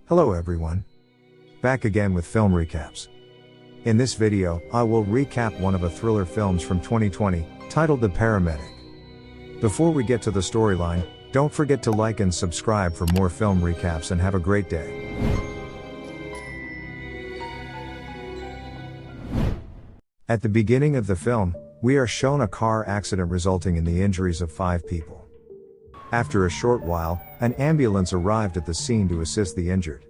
Hello everyone. Back again with film recaps. In this video, I will recap one of the thriller films from 2020, titled The Paramedic. Before we get to the storyline, don't forget to like and subscribe for more film recaps and have a great day. At the beginning of the film, we are shown a car accident resulting in the injuries of 5 people. After a short while, an ambulance arrived at the scene to assist the injured.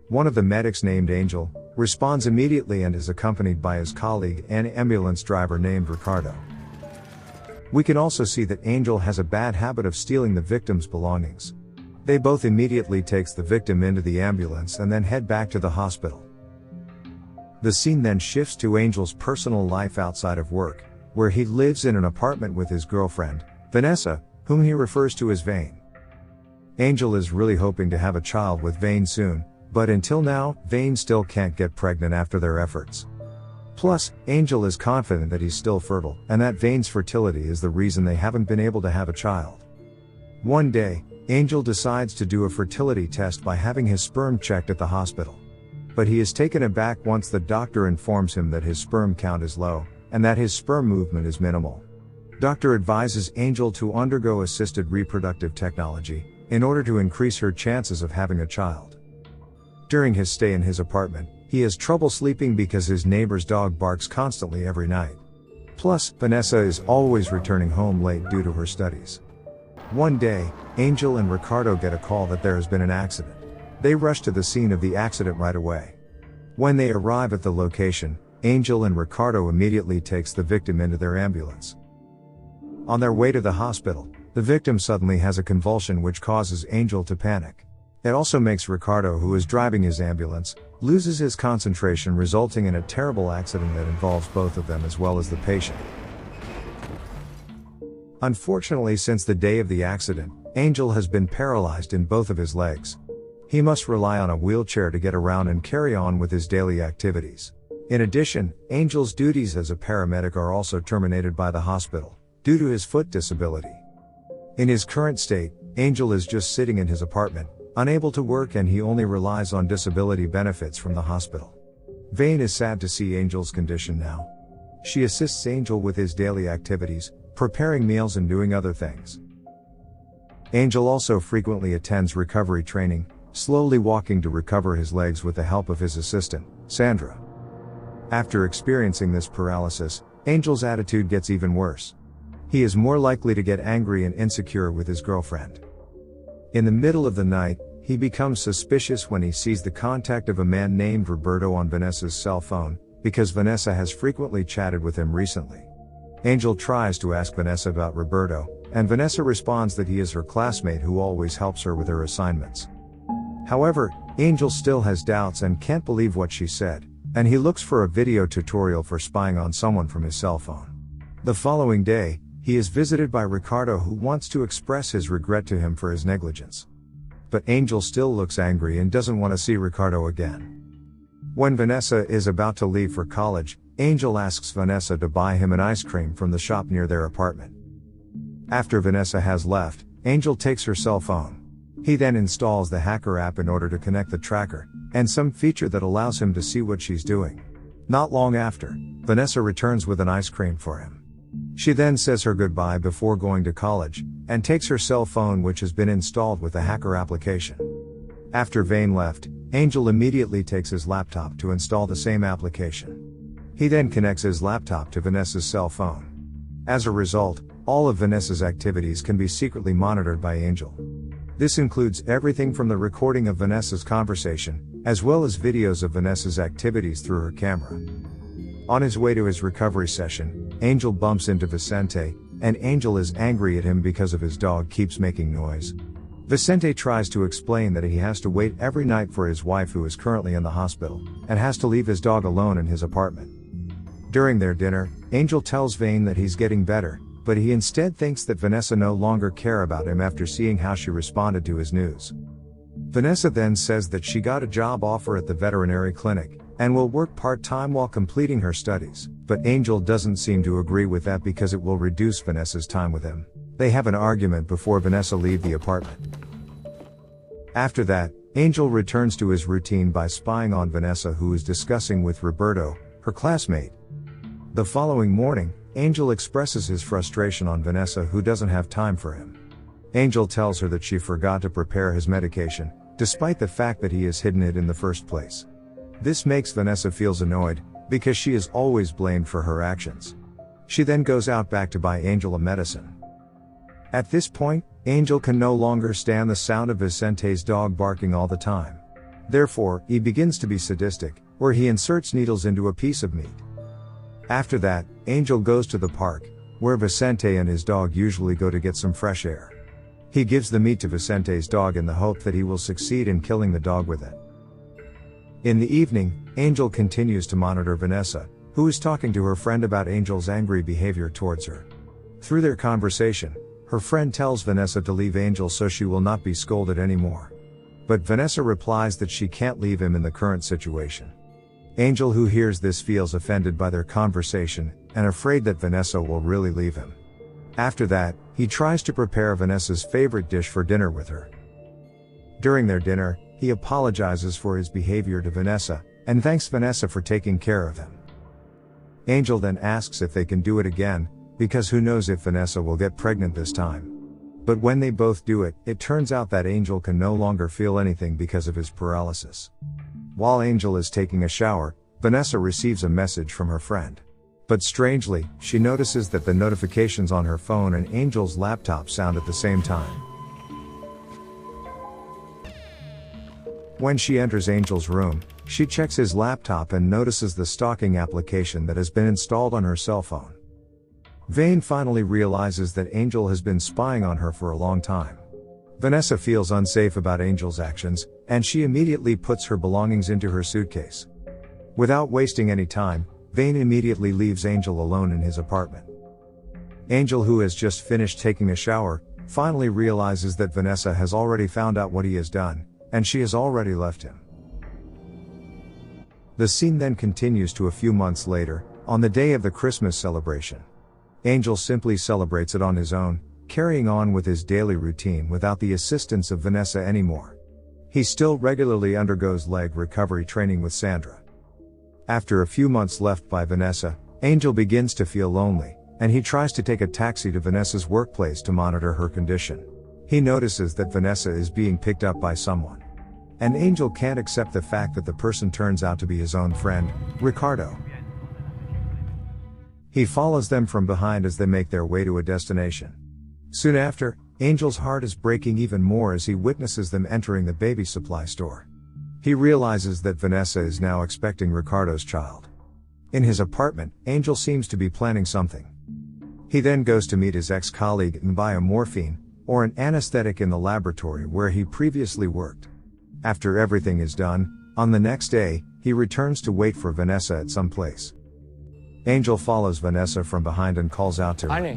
One of the medics, named Angel, responds immediately and is accompanied by his colleague, an ambulance driver named Ricardo. We can also see that Angel has a bad habit of stealing the victim's belongings. They both immediately takes the victim into the ambulance and then head back to the hospital. The scene then shifts to Angel's personal life outside of work, where he lives in an apartment with his girlfriend, Vanessa, whom he refers to as Vane. Angel is really hoping to have a child with Vane soon, but until now, Vane still can't get pregnant after their efforts. Plus, Angel is confident that he's still fertile, and that Vane's fertility is the reason they haven't been able to have a child. One day, Angel decides to do a fertility test by having his sperm checked at the hospital. But he is taken aback once the doctor informs him that his sperm count is low, and that his sperm movement is minimal. Doctor advises Angel to undergo assisted reproductive technology, in order to increase her chances of having a child. During his stay in his apartment, he has trouble sleeping because his neighbor's dog barks constantly every night. Plus, Vanessa is always returning home late due to her studies. One day, Angel and Ricardo get a call that there has been an accident. They rush to the scene of the accident right away. When they arrive at the location, Angel and Ricardo immediately takes the victim into their ambulance. On their way to the hospital, the victim suddenly has a convulsion which causes Angel to panic. It also makes Ricardo, who is driving his ambulance, loses his concentration, resulting in a terrible accident that involves both of them as well as the patient. Unfortunately, since the day of the accident, Angel has been paralyzed in both of his legs. He must rely on a wheelchair to get around and carry on with his daily activities. In addition, Angel's duties as a paramedic are also terminated by the hospital, due to his foot disability. In his current state, Angel is just sitting in his apartment, unable to work, and he only relies on disability benefits from the hospital. Vane is sad to see Angel's condition now. She assists Angel with his daily activities, preparing meals and doing other things. Angel also frequently attends recovery training, slowly walking to recover his legs with the help of his assistant, Sandra. After experiencing this paralysis, Angel's attitude gets even worse. He is more likely to get angry and insecure with his girlfriend. In the middle of the night, he becomes suspicious when he sees the contact of a man named Roberto on Vanessa's cell phone, because Vanessa has frequently chatted with him recently. Angel tries to ask Vanessa about Roberto, and Vanessa responds that he is her classmate who always helps her with her assignments. However, Angel still has doubts and can't believe what she said, and he looks for a video tutorial for spying on someone from his cell phone. The following day, he is visited by Ricardo, who wants to express his regret to him for his negligence. But Angel still looks angry and doesn't want to see Ricardo again. When Vanessa is about to leave for college, Angel asks Vanessa to buy him an ice cream from the shop near their apartment. After Vanessa has left, Angel takes her cell phone. He then installs the hacker app in order to connect the tracker, and some feature that allows him to see what she's doing. Not long after, Vanessa returns with an ice cream for him. She then says her goodbye before going to college, and takes her cell phone, which has been installed with the hacker application. After Vane left, Angel immediately takes his laptop to install the same application. He then connects his laptop to Vanessa's cell phone. As a result, all of Vanessa's activities can be secretly monitored by Angel. This includes everything from the recording of Vanessa's conversation, as well as videos of Vanessa's activities through her camera. On his way to his recovery session, Angel bumps into Vicente, and Angel is angry at him because of his dog keeps making noise. Vicente tries to explain that he has to wait every night for his wife, who is currently in the hospital, and has to leave his dog alone in his apartment. During their dinner, Angel tells Vane that he's getting better, but he instead thinks that Vanessa no longer cares about him after seeing how she responded to his news. Vanessa then says that she got a job offer at the veterinary clinic, and will work part-time while completing her studies, but Angel doesn't seem to agree with that because it will reduce Vanessa's time with him. They have an argument before Vanessa leaves the apartment. After that, Angel returns to his routine by spying on Vanessa, who is discussing with Roberto, her classmate. The following morning, Angel expresses his frustration on Vanessa, who doesn't have time for him. Angel tells her that she forgot to prepare his medication, despite the fact that he has hidden it in the first place. This makes Vanessa feels annoyed, because she is always blamed for her actions. She then goes out back to buy Angel a medicine. At this point, Angel can no longer stand the sound of Vicente's dog barking all the time. Therefore, he begins to be sadistic, where he inserts needles into a piece of meat. After that, Angel goes to the park, where Vicente and his dog usually go to get some fresh air. He gives the meat to Vicente's dog in the hope that he will succeed in killing the dog with it. In the evening, Angel continues to monitor Vanessa, who is talking to her friend about Angel's angry behavior towards her. Through their conversation, her friend tells Vanessa to leave Angel so she will not be scolded anymore. But Vanessa replies that she can't leave him in the current situation. Angel, who hears this, feels offended by their conversation, and afraid that Vanessa will really leave him. After that, he tries to prepare Vanessa's favorite dish for dinner with her. During their dinner, he apologizes for his behavior to Vanessa, and thanks Vanessa for taking care of him. Angel then asks if they can do it again, because who knows if Vanessa will get pregnant this time. But when they both do it, it turns out that Angel can no longer feel anything because of his paralysis. While Angel is taking a shower, Vanessa receives a message from her friend. But strangely, she notices that the notifications on her phone and Angel's laptop sound at the same time. When she enters Angel's room, she checks his laptop and notices the stalking application that has been installed on her cell phone. Vane finally realizes that Angel has been spying on her for a long time. Vanessa feels unsafe about Angel's actions, and she immediately puts her belongings into her suitcase. Without wasting any time, Vane immediately leaves Angel alone in his apartment. Angel, who has just finished taking a shower, finally realizes that Vanessa has already found out what he has done, and she has already left him. The scene then continues to a few months later, on the day of the Christmas celebration. Angel simply celebrates it on his own, carrying on with his daily routine without the assistance of Vanessa anymore. He still regularly undergoes leg recovery training with Sandra. After a few months left by Vanessa, Angel begins to feel lonely, and he tries to take a taxi to Vanessa's workplace to monitor her condition. He notices that Vanessa is being picked up by someone. And Angel can't accept the fact that the person turns out to be his own friend, Ricardo. He follows them from behind as they make their way to a destination. Soon after, Angel's heart is breaking even more as he witnesses them entering the baby supply store. He realizes that Vanessa is now expecting Ricardo's child. In his apartment, Angel seems to be planning something. He then goes to meet his ex-colleague and buy a morphine, or an anesthetic, in the laboratory where he previously worked. After everything is done, on the next day, he returns to wait for Vanessa at some place. Angel follows Vanessa from behind and calls out to her. Honey.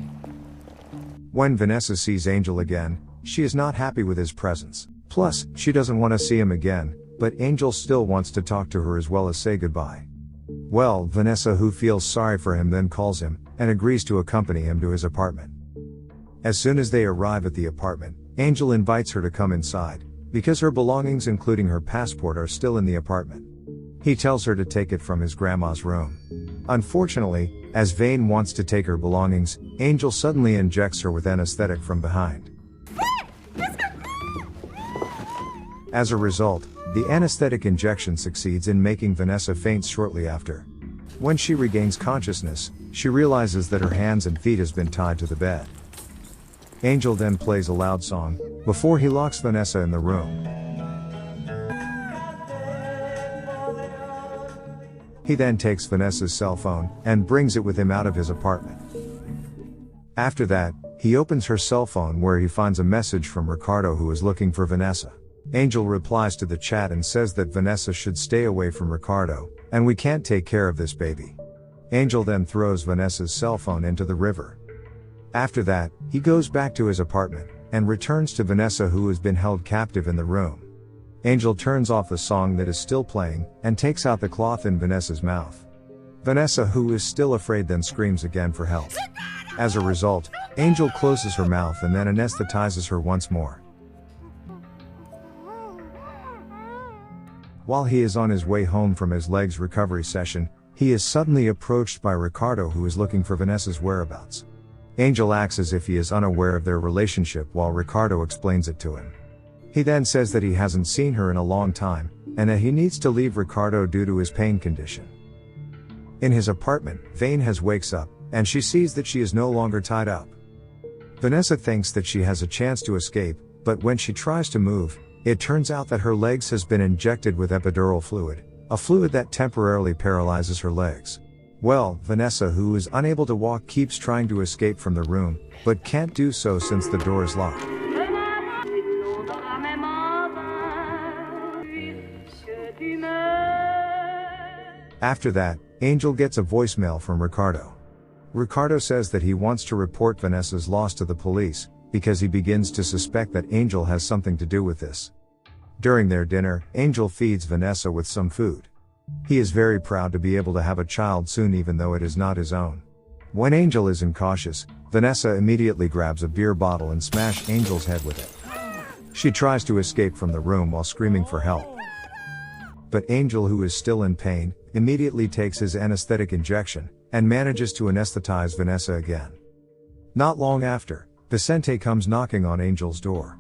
When Vanessa sees Angel again, she is not happy with his presence. Plus, she doesn't want to see him again, but Angel still wants to talk to her as well as say goodbye. Well, Vanessa, who feels sorry for him, then calls him, and agrees to accompany him to his apartment. As soon as they arrive at the apartment, Angel invites her to come inside, because her belongings including her passport are still in the apartment. He tells her to take it from his grandma's room. Unfortunately, as Vane wants to take her belongings, Angel suddenly injects her with anesthetic from behind. As a result, the anesthetic injection succeeds in making Vanessa faint shortly after. When she regains consciousness, she realizes that her hands and feet has been tied to the bed. Angel then plays a loud song, before he locks Vanessa in the room. He then takes Vanessa's cell phone, and brings it with him out of his apartment. After that, he opens her cell phone where he finds a message from Ricardo, who is looking for Vanessa. Angel replies to the chat and says that Vanessa should stay away from Ricardo, and we can't take care of this baby. Angel then throws Vanessa's cell phone into the river. After that, he goes back to his apartment, and returns to Vanessa, who has been held captive in the room. Angel turns off the song that is still playing, and takes out the cloth in Vanessa's mouth. Vanessa, who is still afraid, then screams again for help. As a result, Angel closes her mouth and then anesthetizes her once more. While he is on his way home from his legs recovery session, he is suddenly approached by Ricardo, who is looking for Vanessa's whereabouts. Angel acts as if he is unaware of their relationship while Ricardo explains it to him. He then says that he hasn't seen her in a long time, and that he needs to leave Ricardo due to his pain condition. In his apartment, wakes up, and she sees that she is no longer tied up. Vanessa thinks that she has a chance to escape, but when she tries to move, it turns out that her legs has been injected with epidural fluid, a fluid that temporarily paralyzes her legs. Well, Vanessa, who is unable to walk, keeps trying to escape from the room, but can't do so since the door is locked. After that, Angel gets a voicemail from Ricardo. Ricardo says that he wants to report Vanessa's loss to the police, because he begins to suspect that Angel has something to do with this. During their dinner, Angel feeds Vanessa with some food. He is very proud to be able to have a child soon, even though it is not his own. When Angel is incautious, Vanessa immediately grabs a beer bottle and smashes Angel's head with it. She tries to escape from the room while screaming for help. But Angel, who is still in pain, immediately takes his anesthetic injection, and manages to anesthetize Vanessa again. Not long after, Vicente comes knocking on Angel's door.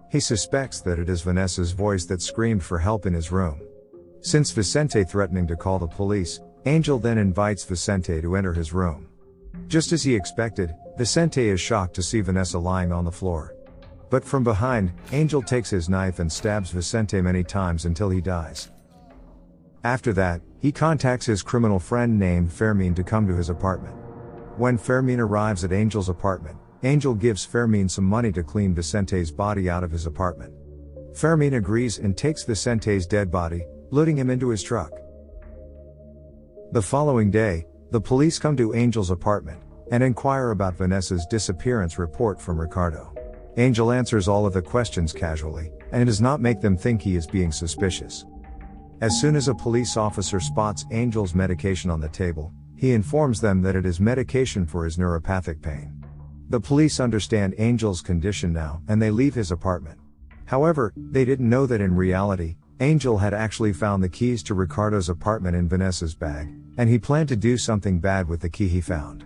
He suspects that it is Vanessa's voice that screamed for help in his room. Since Vicente threatening to call the police, Angel then invites Vicente to enter his room. Just as he expected, Vicente is shocked to see Vanessa lying on the floor. But from behind, Angel takes his knife and stabs Vicente many times until he dies. After that, he contacts his criminal friend named Fermin to come to his apartment. When Fermin arrives at Angel's apartment, Angel gives Fermin some money to clean Vicente's body out of his apartment. Fermin agrees and takes Vicente's dead body, loading him into his truck. The following day, the police come to Angel's apartment and inquire about Vanessa's disappearance report from Ricardo. Angel answers all of the questions casually, and does not make them think he is being suspicious. As soon as a police officer spots Angel's medication on the table, he informs them that it is medication for his neuropathic pain. The police understand Angel's condition now, and they leave his apartment. However, they didn't know that in reality, Angel had actually found the keys to Ricardo's apartment in Vanessa's bag, and he planned to do something bad with the key he found.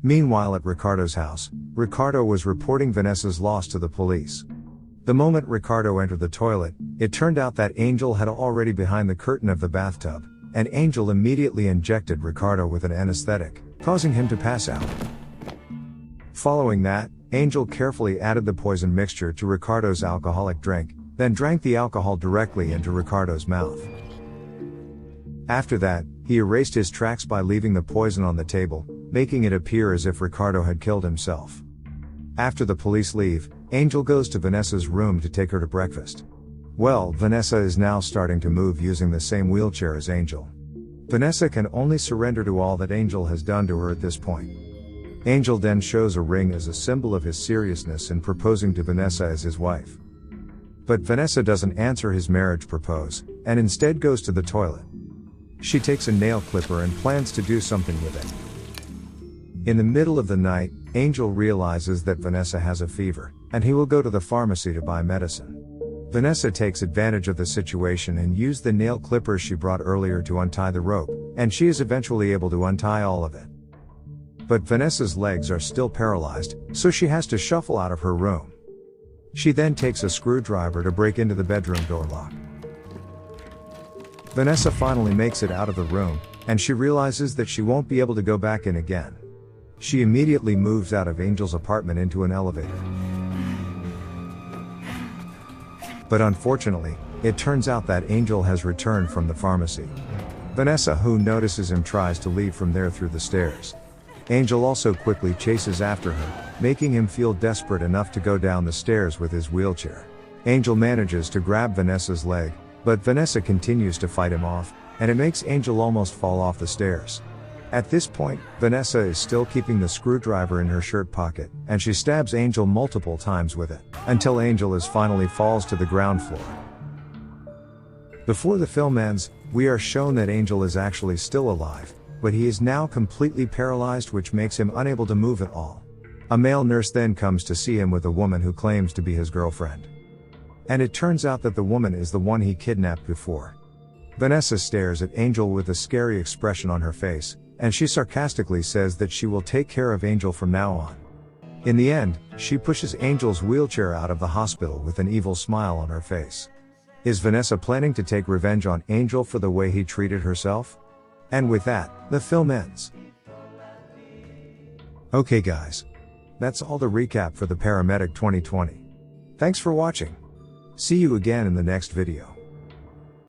Meanwhile, at Ricardo's house, Ricardo was reporting Vanessa's loss to the police. The moment Ricardo entered the toilet, it turned out that Angel had already behind the curtain of the bathtub, and Angel immediately injected Ricardo with an anesthetic, causing him to pass out. Following that, Angel carefully added the poison mixture to Ricardo's alcoholic drink, then drank the alcohol directly into Ricardo's mouth. After that, he erased his tracks by leaving the poison on the table, making it appear as if Ricardo had killed himself. After the police leave, Angel goes to Vanessa's room to take her to breakfast. Well, Vanessa is now starting to move using the same wheelchair as Angel. Vanessa can only surrender to all that Angel has done to her at this point. Angel then shows a ring as a symbol of his seriousness in proposing to Vanessa as his wife. But Vanessa doesn't answer his marriage propose, and instead goes to the toilet. She takes a nail clipper and plans to do something with it. In the middle of the night, Angel realizes that Vanessa has a fever, and he will go to the pharmacy to buy medicine. Vanessa takes advantage of the situation and uses the nail clippers she brought earlier to untie the rope, and she is eventually able to untie all of it. But Vanessa's legs are still paralyzed, so she has to shuffle out of her room. She then takes a screwdriver to break into the bedroom door lock. Vanessa finally makes it out of the room, and she realizes that she won't be able to go back in again. She immediately moves out of Angel's apartment into an elevator. But unfortunately, it turns out that Angel has returned from the pharmacy. Vanessa, who notices him, tries to leave from there through the stairs. Angel also quickly chases after her, making him feel desperate enough to go down the stairs with his wheelchair. Angel manages to grab Vanessa's leg, but Vanessa continues to fight him off, and it makes Angel almost fall off the stairs. At this point, Vanessa is still keeping the screwdriver in her shirt pocket, and she stabs Angel multiple times with it, until Angel finally falls to the ground floor. Before the film ends, we are shown that Angel is actually still alive, but he is now completely paralyzed, which makes him unable to move at all. A male nurse then comes to see him with a woman who claims to be his girlfriend. And it turns out that the woman is the one he kidnapped before. Vanessa stares at Angel with a scary expression on her face, and she sarcastically says that she will take care of Angel from now on. In the end, she pushes Angel's wheelchair out of the hospital with an evil smile on her face. Is Vanessa planning to take revenge on Angel for the way he treated herself? And with that, the film ends. Okay guys. That's all the recap for the Paramedic 2020. Thanks for watching. See you again in the next video.